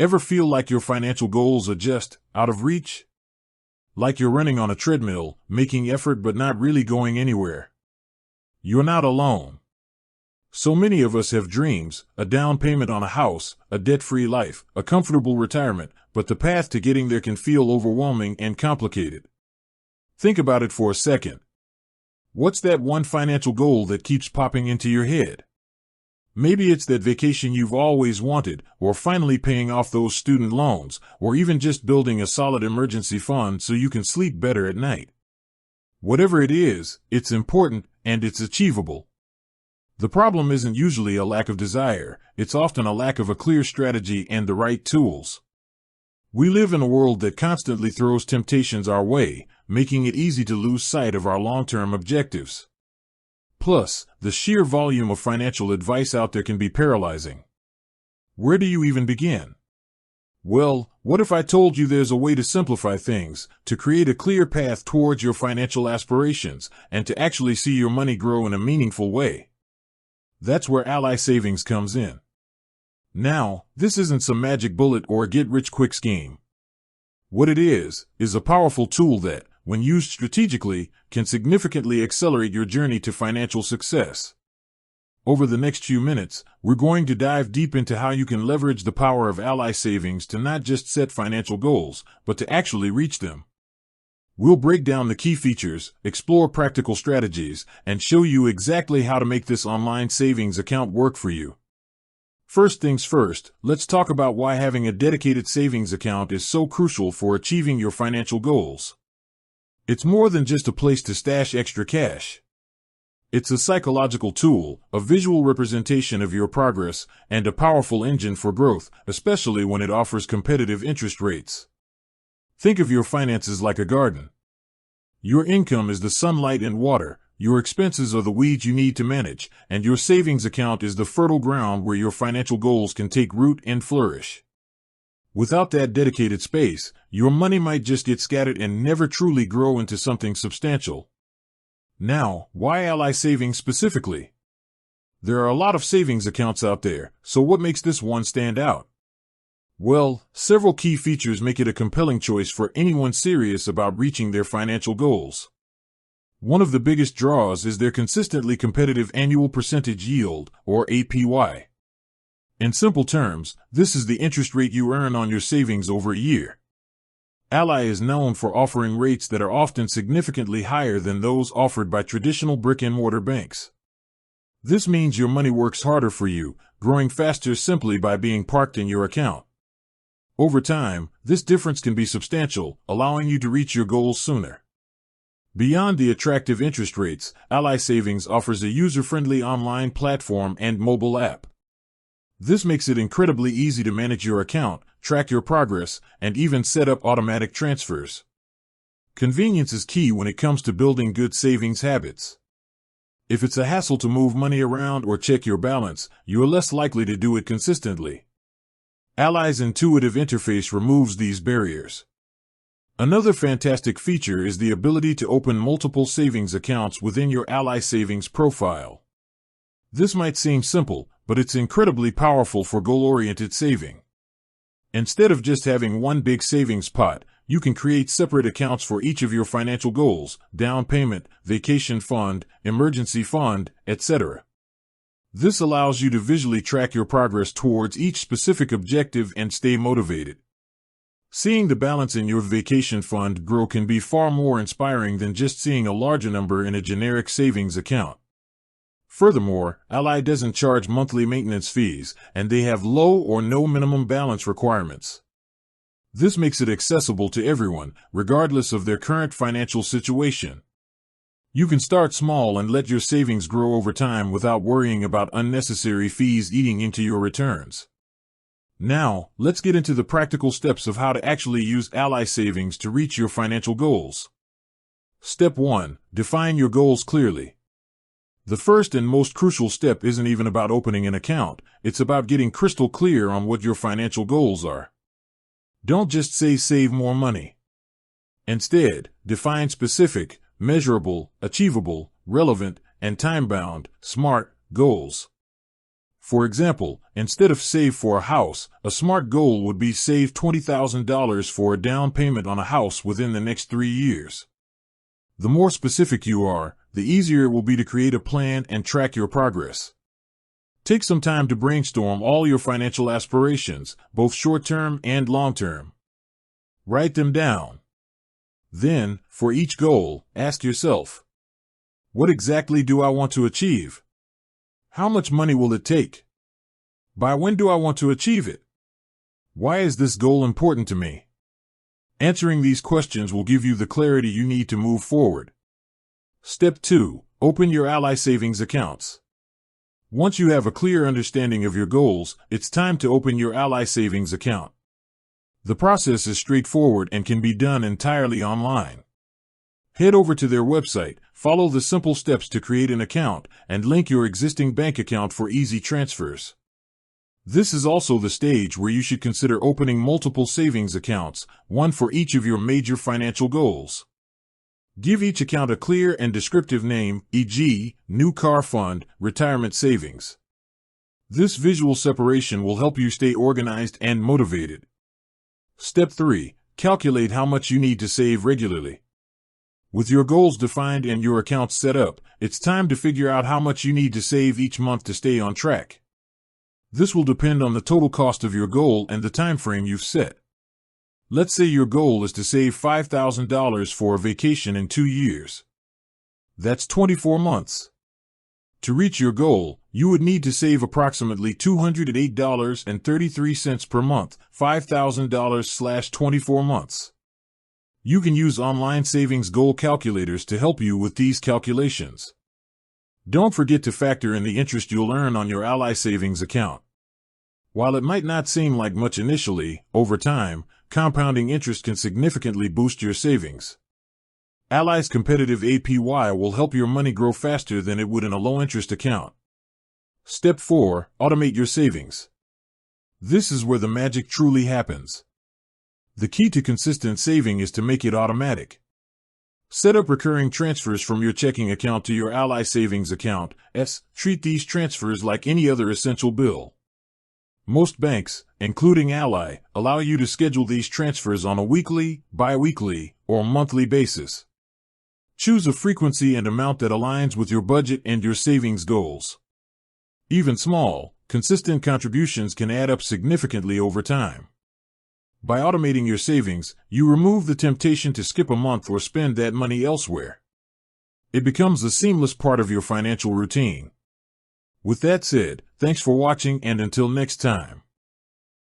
Ever feel like your financial goals are just out of reach? Like you're running on a treadmill, making effort but not really going anywhere? You're not alone. So many of us have dreams, a down payment on a house, a debt-free life, a comfortable retirement, but the path to getting there can feel overwhelming and complicated. Think about it for a second. What's that one financial goal that keeps popping into your head? Maybe it's that vacation you've always wanted, or finally paying off those student loans, or even just building a solid emergency fund so you can sleep better at night. Whatever it is, it's important and it's achievable. The problem isn't usually a lack of desire, it's often a lack of a clear strategy and the right tools. We live in a world that constantly throws temptations our way, making it easy to lose sight of our long-term objectives. Plus, the sheer volume of financial advice out there can be paralyzing. Where do you even begin? Well, what if I told you there's a way to simplify things, to create a clear path towards your financial aspirations, and to actually see your money grow in a meaningful way? That's where Ally Savings comes in. Now, this isn't some magic bullet or a get-rich-quick scheme. What it is a powerful tool that, when used strategically, can significantly accelerate your journey to financial success. Over the next few minutes, we're going to dive deep into how you can leverage the power of Ally Savings to not just set financial goals, but to actually reach them. We'll break down the key features, explore practical strategies, and show you exactly how to make this online savings account work for you. First things first, let's talk about why having a dedicated savings account is so crucial for achieving your financial goals. It's more than just a place to stash extra cash. It's a psychological tool, a visual representation of your progress, and a powerful engine for growth, especially when it offers competitive interest rates. Think of your finances like a garden. Your income is the sunlight and water, your expenses are the weeds you need to manage, and your savings account is the fertile ground where your financial goals can take root and flourish. Without that dedicated space, your money might just get scattered and never truly grow into something substantial. Now, why Ally Savings specifically? There are a lot of savings accounts out there, so what makes this one stand out? Well, several key features make it a compelling choice for anyone serious about reaching their financial goals. One of the biggest draws is their consistently competitive annual percentage yield, or APY. In simple terms, this is the interest rate you earn on your savings over a year. Ally is known for offering rates that are often significantly higher than those offered by traditional brick-and-mortar banks. This means your money works harder for you, growing faster simply by being parked in your account. Over time, this difference can be substantial, allowing you to reach your goals sooner. Beyond the attractive interest rates, Ally Savings offers a user-friendly online platform and mobile app. This makes it incredibly easy to manage your account, track your progress, and even set up automatic transfers. Convenience is key when it comes to building good savings habits. If it's a hassle to move money around or check your balance, you are less likely to do it consistently. Ally's intuitive interface removes these barriers. Another fantastic feature is the ability to open multiple savings accounts within your Ally Savings profile. This might seem simple, but it's incredibly powerful for goal-oriented saving. Instead of just having one big savings pot, you can create separate accounts for each of your financial goals: down payment, vacation fund, emergency fund, etc. This allows you to visually track your progress towards each specific objective and stay motivated. Seeing the balance in your vacation fund grow can be far more inspiring than just seeing a larger number in a generic savings account. Furthermore, Ally doesn't charge monthly maintenance fees, and they have low or no minimum balance requirements. This makes it accessible to everyone, regardless of their current financial situation. You can start small and let your savings grow over time without worrying about unnecessary fees eating into your returns. Now, let's get into the practical steps of how to actually use Ally Savings to reach your financial goals. Step 1. Define your goals clearly. The first and most crucial step isn't even about opening an account, it's about getting crystal clear on what your financial goals are. Don't just say save more money. Instead, define specific, measurable, achievable, relevant, and time-bound, SMART goals. For example, instead of save for a house, a smart goal would be save $20,000 for a down payment on a house within the next 3 years. The more specific you are, the easier it will be to create a plan and track your progress. Take some time to brainstorm all your financial aspirations, both short-term and long-term. Write them down. Then, for each goal, ask yourself, what exactly do I want to achieve? How much money will it take? By when do I want to achieve it? Why is this goal important to me? Answering these questions will give you the clarity you need to move forward. Step 2. Open your Ally savings accounts. Once you have a clear understanding of your goals, it's time to open your Ally savings account. The process is straightforward and can be done entirely online. Head over to their website, follow the simple steps to create an account, and link your existing bank account for easy transfers. This is also the stage where you should consider opening multiple savings accounts, one for each of your major financial goals. Give each account a clear and descriptive name, e.g., new car fund, retirement savings. This visual separation will help you stay organized and motivated. Step 3. Calculate how much you need to save regularly. With your goals defined and your accounts set up, it's time to figure out how much you need to save each month to stay on track. This will depend on the total cost of your goal and the time frame you've set. Let's say your goal is to save $5,000 for a vacation in 2 years. That's 24 months. To reach your goal, you would need to save approximately $208.33 per month, $5,000/24 months. You can use online savings goal calculators to help you with these calculations. Don't forget to factor in the interest you'll earn on your Ally savings account. While it might not seem like much initially, over time, compounding interest can significantly boost your savings. Ally's competitive APY will help your money grow faster than it would in a low-interest account. Step 4. Automate your savings. This is where the magic truly happens. The key to consistent saving is to make it automatic. Set up recurring transfers from your checking account to your Ally savings account. Treat these transfers like any other essential bill. Most banks, including Ally, allow you to schedule these transfers on a weekly, bi-weekly, or monthly basis. Choose a frequency and amount that aligns with your budget and your savings goals. Even small, consistent contributions can add up significantly over time. By automating your savings, you remove the temptation to skip a month or spend that money elsewhere. It becomes a seamless part of your financial routine. With that said, thanks for watching, and until next time.